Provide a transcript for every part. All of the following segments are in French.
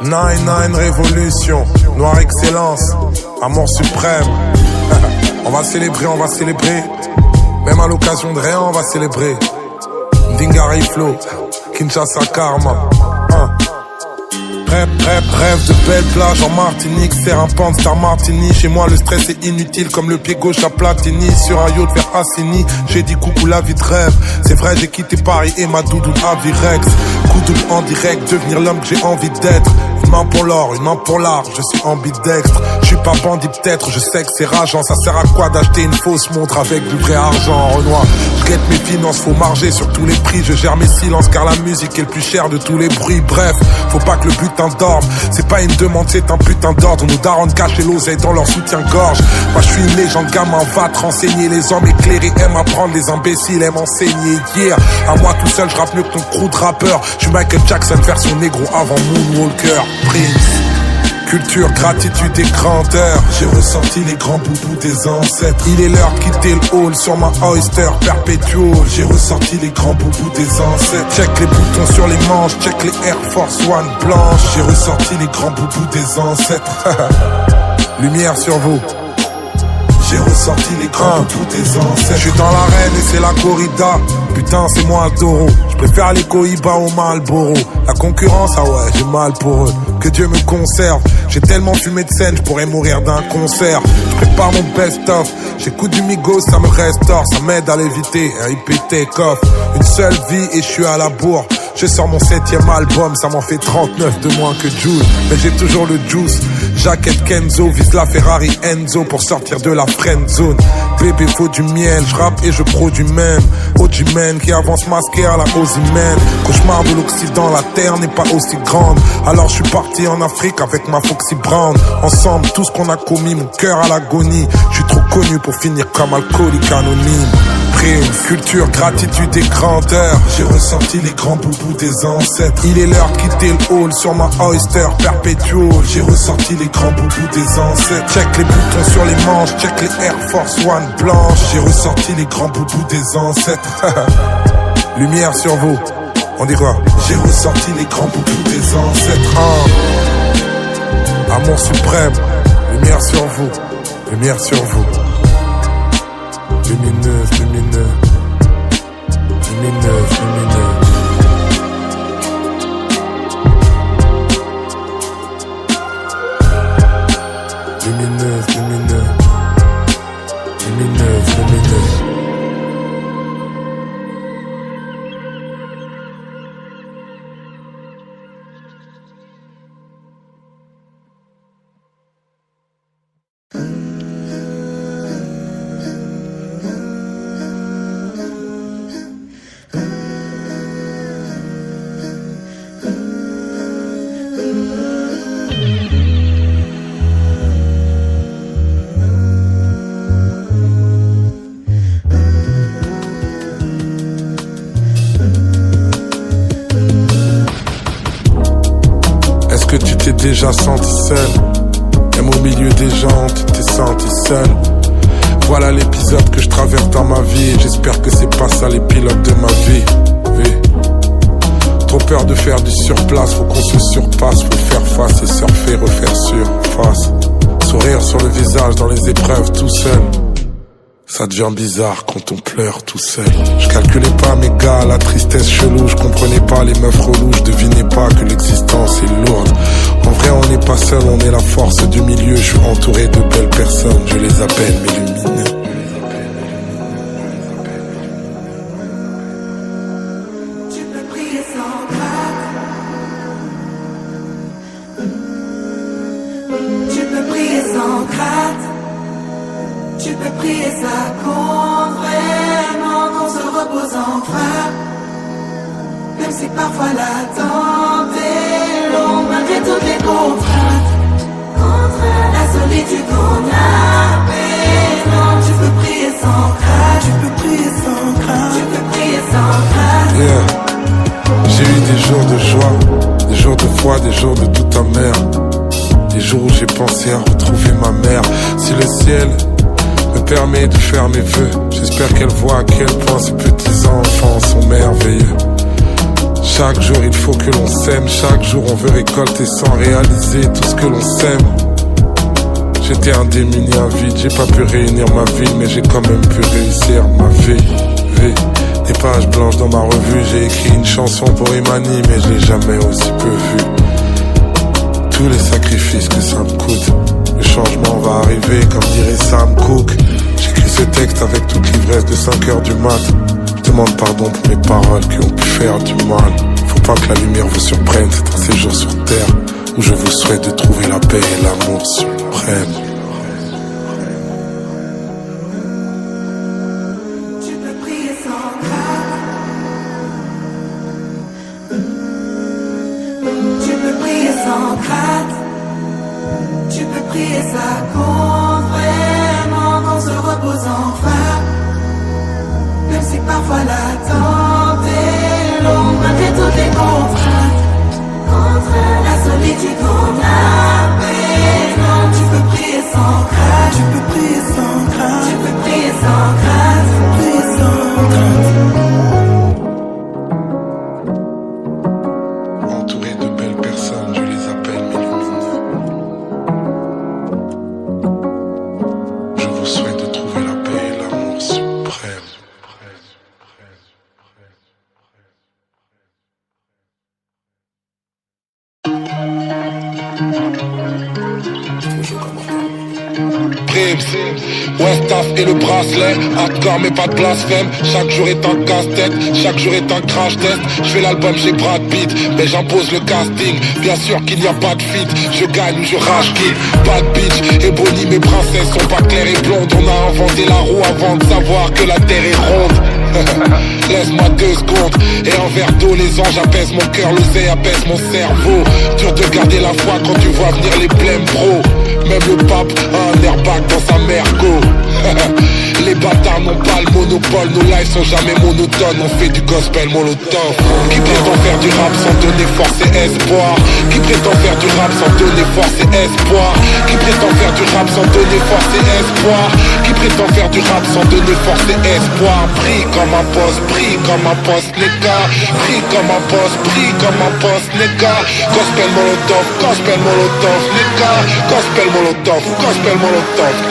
Nine révolution, noire excellence, amour suprême. On va célébrer. Même à l'occasion de rien, on va célébrer. Dingari Flow, Kinshasa Karma. Rêve de belle plage en Martinique, serre un pan de Star Martini. Chez moi le stress est inutile comme le pied gauche à Platini. Sur un yacht vers Assini, j'ai dit coucou la vie de rêve. C'est vrai j'ai quitté Paris et ma doudoune à Virex. Coup double en direct, devenir l'homme que j'ai envie d'être. Une main pour l'or, une main pour l'art, je suis ambidextre. Je suis pas bandit peut-être, je sais que c'est rageant. Ça sert à quoi d'acheter une fausse montre avec du vrai argent? Renoir, je guette mes finances, faut marger sur tous les prix. Je gère mes silences car la musique est le plus cher de tous les bruits. Bref, faut pas que le butin dorme. C'est pas une demande, c'est un putain d'ordre. Nos darons cachent l'oseille dans leur soutien-gorge. Moi je suis une légende, gamin, va te renseigner. Les hommes éclairés aiment apprendre, les imbéciles aiment enseigner. Yeah, à moi tout seul, je rappe mieux que ton crew de rappeur. Je suis Michael Jackson version négro avant Moonwalker. Prince, culture, gratitude et grandeur. J'ai ressenti les grands boubous des ancêtres. Il est l'heure de quitter le hall sur ma Oyster Perpetual. J'ai ressorti les grands boubous des ancêtres. Check les boutons sur les manches, check les Air Force One blanches. J'ai ressorti les grands boubous des ancêtres. Lumière sur vous. J'ai ressorti les grands boubous des ancêtres. Je suis dans l'arène et c'est la corrida. Putain c'est moi le taureau. Je préfère les Cohiba au Marlboro. La concurrence, ah ouais, j'ai mal pour eux. Que Dieu me conserve. J'ai tellement fumé de scène, je pourrais mourir d'un concert. Je prépare mon best-of. J'écoute du Migos, ça me restaure. Ça m'aide à l'éviter. RIP Take-Off. Une seule vie et je suis à la bourre. Je sors mon 7ème album, ça m'en fait 39 de moins que Jules. Mais j'ai toujours le juice. Jaquette Kenzo, vise la Ferrari Enzo pour sortir de la friend zone. Bébé faut du miel, je rappe et je produis même. OG-Man qui avance masqué à la Ozyman. Cauchemar de l'Occident, la terre n'est pas aussi grande. Alors je suis parti en Afrique avec ma Foxy Brown. Ensemble, tout ce qu'on a commis, mon cœur à l'agonie. Je suis trop connu pour finir comme alcoolique anonyme. Prince, culture, gratitude et grandeur. J'ai ressenti les grands boubous des ancêtres. Il est l'heure de quitter le hall sur ma Oyster Perpetual. J'ai ressorti les grands boubous des ancêtres. Check les boutons sur les manches, check les Air Force One blanches. J'ai ressorti les grands boubous des ancêtres. Lumière sur vous. On dit quoi? J'ai ressorti les grands boubous des ancêtres. Amour suprême. Lumière sur vous. Lumière sur vous. Lumineuse, lumineuse. Lumineuse, lumineuse. Lumineuse, lumineuse. Lumineuse, lumineuse. Déjà senti seul, même au milieu des gens, tu t'es senti seul. Voilà l'épisode que je traverse dans ma vie et j'espère que c'est pas ça les pilotes de ma vie. Oui. Trop peur de faire du surplace, faut qu'on se surpasse, faut faire face et surfer, refaire surface. Sourire sur le visage dans les épreuves tout seul. Ça devient bizarre quand on pleure tout seul. Je calculais pas mes gars, la tristesse chelou. Je comprenais pas les meufs relous. Je devinais pas que l'existence est lourde. En vrai on n'est pas seul, on est la force du milieu. Je suis entouré de belles personnes, je les appelle mes lumineux. Tu peux prier sans crainte. Tu peux prier sans crainte. Tu peux prier, ça compte vraiment qu'on se repose enfin. Même si parfois l'attente est longue, malgré toutes les contraintes. La solitude qu'on a, mais non, tu peux prier sans crainte. Tu peux prier sans crainte. Tu peux prier sans crainte. Yeah. J'ai eu des jours de joie, des jours de foi, des jours de toute amère. Des jours où j'ai pensé à retrouver ma mère. Si le ciel me permet de faire mes vœux. J'espère qu'elle voit à quel point ces petits enfants sont merveilleux. Chaque jour il faut que l'on s'aime, chaque jour on veut récolter sans réaliser tout ce que l'on sème. J'étais un démuni, un vide, j'ai pas pu réunir ma vie, mais j'ai quand même pu réussir ma vie. Des pages blanches dans ma revue, j'ai écrit une chanson pour Imani, mais je l'ai jamais aussi peu vue. Tous les sacrifices que ça me coûte, le changement va arriver comme dirait Sam Cooke. J'écris ce texte avec toute l'ivresse de 5h du mat. Je demande pardon pour mes paroles qui ont pu faire du mal. Faut pas que la lumière vous surprenne, c'est un séjour sur terre où je vous souhaite de trouver la paix et l'amour suprême. Tu peux prier sans crainte. Tu peux prier sans crainte. Tu peux prier, ça compte vraiment qu'on se repose enfin. Même si parfois l'attente est longue, malgré toutes les contraintes. La solitude qu'on a maintenant. Tu peux prier sans crainte. Tu peux prier sans crainte. Tu peux prier sans crainte. Prier sans crainte. Entouré de belles personnes, je les appelle mes lumineux. Je vous souhaite de trouver la paix et l'amour suprême. Westaf et le bracelet, hardcore mais pas de blasphème. Chaque jour est un casse-tête, chaque jour est un crash test. Je fais l'album chez Brad Pitt, mais j'impose le casting. Bien sûr qu'il n'y a pas de feat, je gagne ou je rage quitte. Bad bitch, Ebony, mes princesses sont pas claires et blondes. On a inventé la roue avant de savoir que la terre est ronde. Laisse-moi 2 secondes et un verre d'eau, les anges apaisent mon cœur, l'oseille apaise mon cerveau. Dur de garder la foi quand tu vois venir les blèmes pro. Même le pape a un airbag dans sa merco. Les bâtards n'ont pas le monopole, nos lives sont jamais monotones. On fait du gospel molotov. Qui prétend faire du rap sans donner force et espoir? Qui prétend faire du rap sans donner force et espoir? Qui prétend faire du rap sans donner force et espoir? Qui prétend faire du rap sans donner force et espoir? Pris comme un poste, pris comme un poste, les gars. Pris comme un poste, pris comme un poste, les gars. Gospel molotov, les gars. Gospel molotov,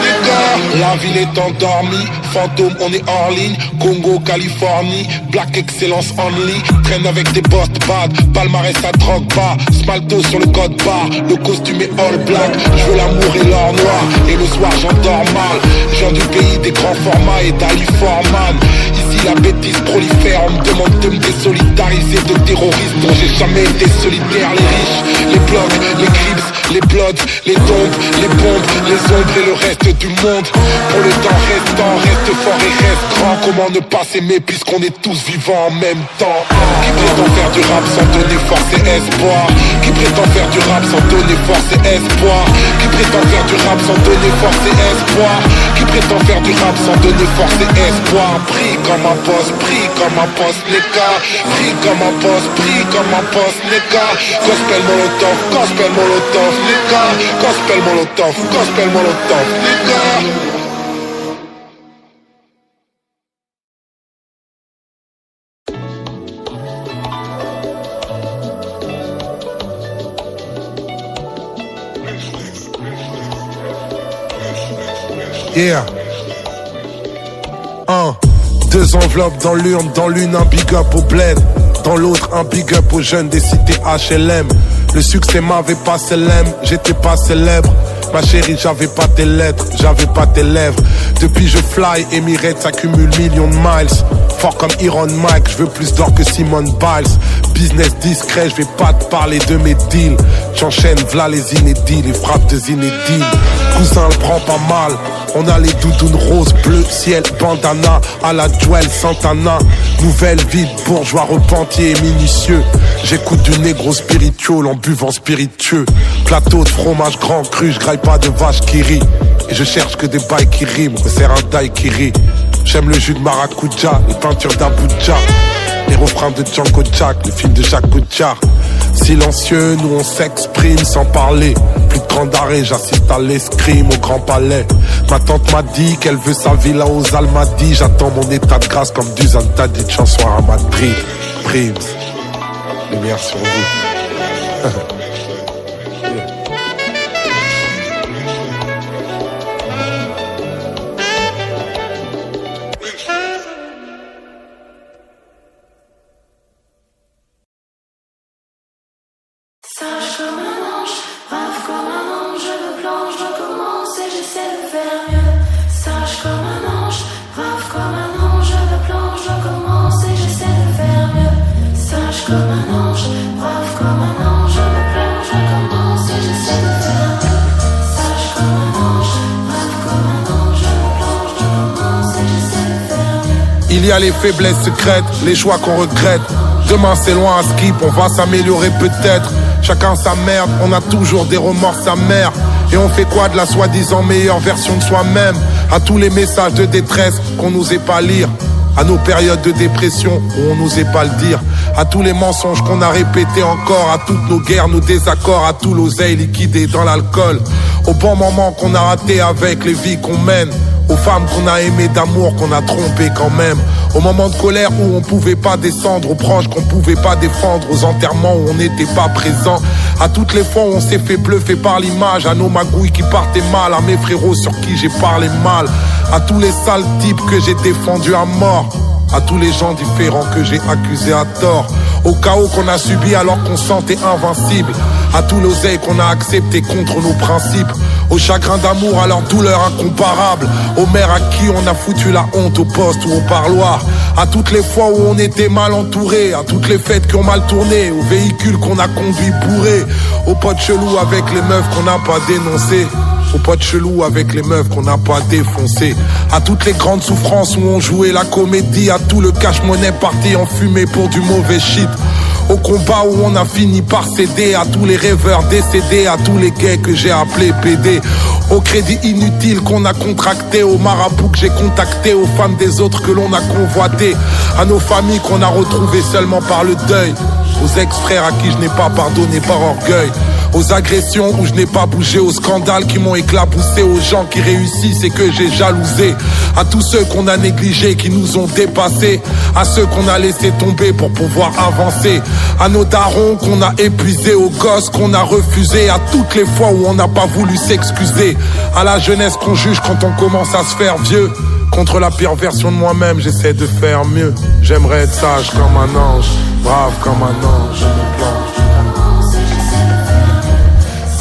les gars. La ville est endormie, fantôme on est hors ligne. Congo, Californie, black excellence only. Traîne avec des boss bad, palmarès à drogue bas. Smalto sur le code bar, le costume est all black. Je veux l'amour et l'or noir, et le soir j'endors mal. Je viens du pays des grands formats et d'Ali Forman. Ici la bêtise prolifère, on me demande de me désolidariser de terroristes dont j'ai jamais été solidaire. Les riches, les blocs, les crips, les bloods, les tombes, les bombes, les ombres et le reste du monde. Pour le temps restant, reste fort et reste grand. Comment ne pas s'aimer puisqu'on est tous vivants en même temps? Qui prétend faire du rap sans donner force et espoir? Qui prétend faire du rap sans donner force et espoir? Qui prétend faire du rap sans donner force et espoir? Qui prétend faire du rap sans donner force et espoir? Pris comme un poste, les gars. Pris comme un poste, les gars. Gospel molotov, les gars. Gospel molotov, les gars. Yeah. 2 enveloppes dans l'urne, dans l'une un big up au bled, dans l'autre un big up aux jeunes des cités HLM. Le succès m'avait pas célèbre, j'étais pas célèbre. Ma chérie, j'avais pas tes lettres, j'avais pas tes lèvres. Depuis je fly, Emirates accumule millions de miles. Fort comme Iron Mike, je veux plus d'or que Simone Biles. Business discret, je vais pas te parler de mes deals. J'enchaîne, v'là les inédits, les frappes de Zinedine. Cousin le prend pas mal, on a les doudounes roses, bleu, ciel, bandana. À la Joel Santana, nouvelle ville, bourgeois repentier et minutieux. J'écoute du négro spirituel en buvant spiritueux. Plateau de fromage grand cru, je graille pas de vache qui rit. Et je cherche que des bails qui riment, me sert un daiquiri. J'aime le jus de maracuja, les peintures d'Abuja, les refrains de Django Jack, le film de Jacques Audiard. Silencieux, nous on s'exprime sans parler. Plus de grande arrêt, j'assiste à l'escrime au Grand Palais. Ma tante m'a dit qu'elle veut sa villa aux Almadies. J'attends mon état de grâce comme du Zantadi, chanson à Madrid. Primes, lumière sur vous. Il y a les faiblesses secrètes, les choix qu'on regrette. Demain c'est loin à skip, on va s'améliorer peut-être. Chacun sa merde, on a toujours des remords sa mère. Et on fait quoi de la soi-disant meilleure version de soi-même? À tous les messages de détresse qu'on n'osait pas lire, à nos périodes de dépression où on n'osait pas le dire, à tous les mensonges qu'on a répétés encore, à toutes nos guerres, nos désaccords, à tout l'oseille liquidé dans l'alcool, aux bons moments qu'on a ratés avec les vies qu'on mène, aux femmes qu'on a aimées d'amour qu'on a trompées quand même, aux moments de colère où on pouvait pas descendre, aux proches qu'on pouvait pas défendre, aux enterrements où on n'était pas présent, à toutes les fois où on s'est fait bluffer par l'image, à nos magouilles qui partaient mal, à mes frérots sur qui j'ai parlé mal, à tous les sales types que j'ai défendus à mort, à tous les gens différents que j'ai accusés à tort, au chaos qu'on a subi alors qu'on se sentait invincible, à tous l'oseille qu'on a accepté contre nos principes, au chagrin d'amour, à leur douleur incomparable, aux mères à qui on a foutu la honte au poste ou au parloir, à toutes les fois où on était mal entouré, à toutes les fêtes qui ont mal tourné, aux véhicules qu'on a conduits bourrés, aux potes chelous avec les meufs qu'on n'a pas dénoncées, aux potes chelous avec les meufs qu'on n'a pas défoncé, à toutes les grandes souffrances où on jouait la comédie, à tout le cash-monnaie parti en fumée pour du mauvais shit, au combat où on a fini par céder, à tous les rêveurs décédés, à tous les gays que j'ai appelés PD, au crédit inutile qu'on a contracté, aux marabouts que j'ai contactés, aux femmes des autres que l'on a convoitées, à nos familles qu'on a retrouvées seulement par le deuil, aux ex-frères à qui je n'ai pas pardonné par orgueil, aux agressions où je n'ai pas bougé, aux scandales qui m'ont éclaboussé, aux gens qui réussissent et que j'ai jalousé, à tous ceux qu'on a négligés, qui nous ont dépassés, à ceux qu'on a laissé tomber pour pouvoir avancer, à nos darons qu'on a épuisés, aux gosses qu'on a refusés, à toutes les fois où on n'a pas voulu s'excuser, à la jeunesse qu'on juge quand on commence à se faire vieux. Contre la pire version de moi-même, j'essaie de faire mieux. J'aimerais être sage comme un ange, brave comme un ange, je me plonge.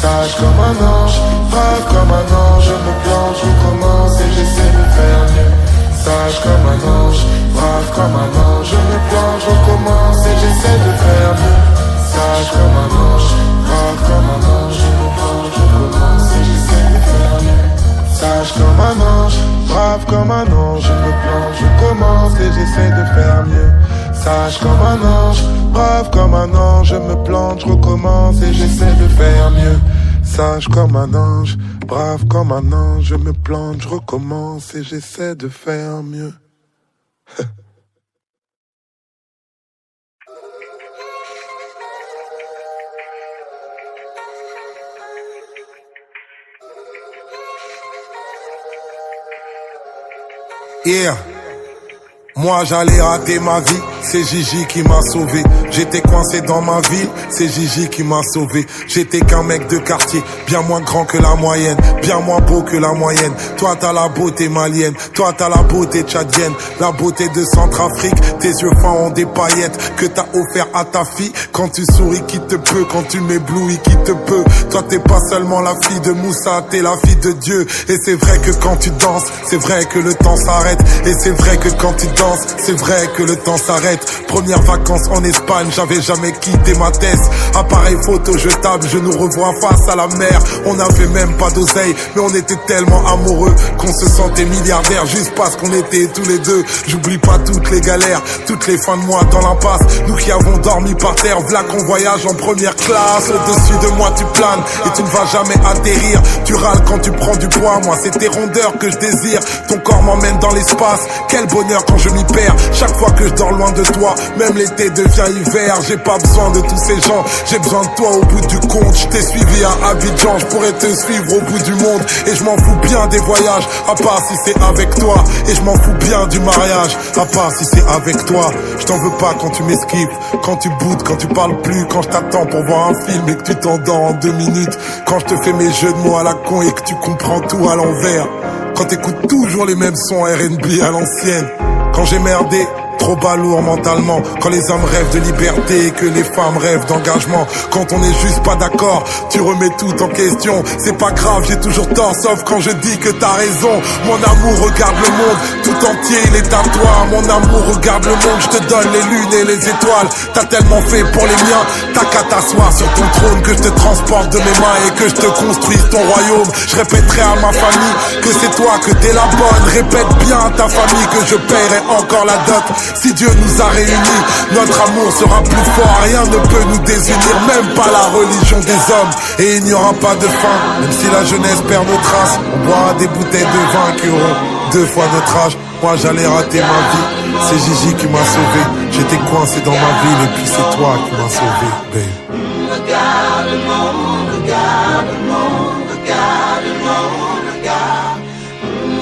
Sage comme un ange, brave comme un ange, je me plonge, je recommence et j'essaie de faire mieux. Sage comme un ange, brave comme un ange, je me plonge, je recommence et j'essaie de faire mieux. Sage comme un ange, brave comme un ange, je me plonge, je recommence et j'essaie de faire mieux. Sage comme un ange, brave comme un ange, je me plonge, je commence et j'essaie de faire mieux. Sage comme un ange, brave comme un ange, je me plante, je recommence et j'essaie de faire mieux. Sage comme un ange, brave comme un ange, je me plante, je recommence et j'essaie de faire mieux. Yeah. Moi j'allais rater ma vie, c'est Gigi qui m'a sauvé. J'étais coincé dans ma ville, c'est Gigi qui m'a sauvé. J'étais qu'un mec de quartier, bien moins grand que la moyenne, bien moins beau que la moyenne. Toi t'as la beauté malienne, toi t'as la beauté tchadienne, la beauté de Centrafrique. Tes yeux fins ont des paillettes que t'as offert à ta fille. Quand tu souris qui te peut, quand tu m'éblouis qui te peut. Toi t'es pas seulement la fille de Moussa, t'es la fille de Dieu. Et c'est vrai que quand tu danses, c'est vrai que le temps s'arrête. Et c'est vrai que quand tu danses, c'est vrai que le temps s'arrête. Première vacances en Espagne, j'avais jamais quitté ma tête. Appareil photo jetable, je nous revois face à la mer. On n'avait même pas d'oseille, mais on était tellement amoureux qu'on se sentait milliardaire juste parce qu'on était tous les deux. J'oublie pas toutes les galères, toutes les fins de mois dans l'impasse. Nous qui avons dormi par terre, v'là qu'on voyage en première classe. Au-dessus de moi tu planes et tu ne vas jamais atterrir. Tu râles quand tu prends du poids, moi c'est tes rondeurs que je désire. Ton corps m'emmène dans l'espace, quel bonheur quand je je m'y perds. Chaque fois que je dors loin de toi, même l'été devient hiver. J'ai pas besoin de tous ces gens, j'ai besoin de toi au bout du compte. Je t'ai suivi à Abidjan, je pourrais te suivre au bout du monde. Et je m'en fous bien des voyages, à part si c'est avec toi. Et je m'en fous bien du mariage, à part si c'est avec toi. Je t'en veux pas quand tu m'esquives, quand tu boudes, quand tu parles plus, quand je t'attends pour voir un film et que tu t'endors en 2 minutes. Quand je te fais mes jeux de mots à la con et que tu comprends tout à l'envers. Quand t'écoutes toujours les mêmes sons R&B à l'ancienne. Quand j'ai merdé, trop balourd mentalement. Quand les hommes rêvent de liberté et que les femmes rêvent d'engagement. Quand on n'est juste pas d'accord, tu remets tout en question. C'est pas grave, j'ai toujours tort, sauf quand je dis que t'as raison. Mon amour regarde le monde, tout entier il est à toi. Mon amour regarde le monde, je te donne les lunes et les étoiles. T'as tellement fait pour les miens, t'as qu'à t'asseoir sur ton trône. Que je te transporte de mes mains et que je te construise ton royaume. Je répéterai à ma famille que c'est toi, que t'es la bonne. Répète bien à ta famille que je paierai encore la dot. Si Dieu nous a réunis, notre amour sera plus fort. Rien ne peut nous désunir, même pas la religion des hommes. Et il n'y aura pas de fin, même si la jeunesse perd nos traces. On boira des bouteilles de vin qui auront 2 fois notre âge. Moi j'allais rater ma vie, c'est Gigi qui m'a sauvé. J'étais coincé dans ma ville et puis c'est toi qui m'as sauvé, babe. Regarde le monde, regarde le monde, regarde le monde, regarde.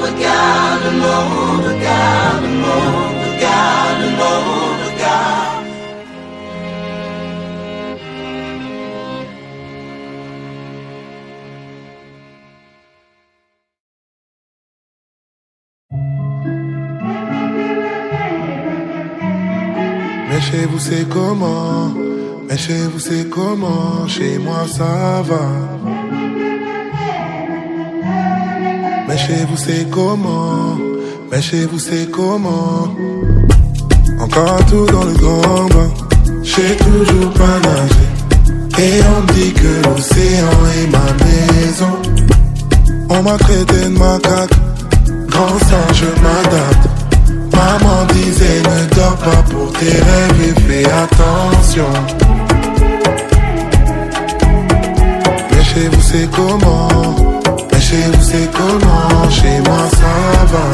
Regarde le monde, regarde le monde, regarde le monde, regarde. Mais chez vous c'est comment? Mais chez vous c'est comment? Chez moi ça va. Mais chez vous c'est comment? Mais chez vous c'est comment? Encore un tour dans le grand bain, j'ai toujours pas nagé. Et on me dit que l'océan est ma maison. On m'a traité de macaque, grand sang je m'adapte. Maman disait ne dors pas pour tes rêves et fais attention. Mais chez vous c'est comment? Mais chez vous c'est comment? Chez moi ça va.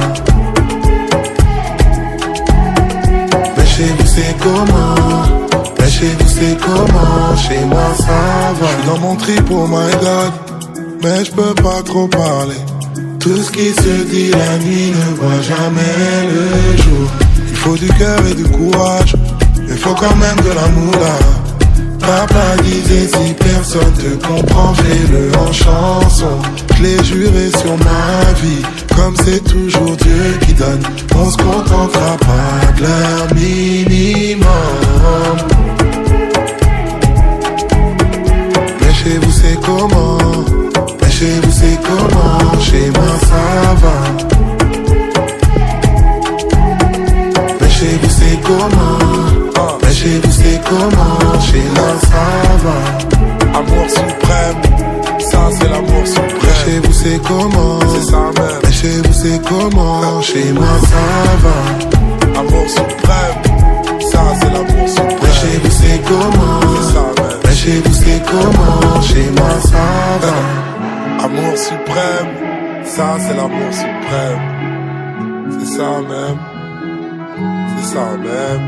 Mais chez vous c'est comment? Mais chez vous c'est comment? Chez moi ça va. J'suis dans mon trip, oh my god, mais j'peux pas trop parler. Tout ce qui se dit la nuit ne voit jamais le jour. Il faut du cœur et du courage, il faut quand même de l'amour là. Papa disait si personne te comprend, fais-le en chanson. Je l'ai juré sur ma vie, comme c'est toujours Dieu qui donne. On se contentera pas de leur minimum. Mais chez vous c'est comment? Mais chez vous c'est comment? Chez moi ça va. Mais chez vous c'est comment? Mais chez vous c'est comment? Chez moi ça va. Amour suprême, ça c'est l'amour suprême. Mais chez vous c'est comment? C'est ça même. Mais chez vous c'est comment? Chez moi ça va. Amour suprême, ça c'est l'amour suprême. Mais chez vous c'est comment? C'est ça même. Mais chez vous c'est comment? Chez moi ça va. Amour suprême, ça c'est l'amour suprême. C'est ça même. C'est ça même.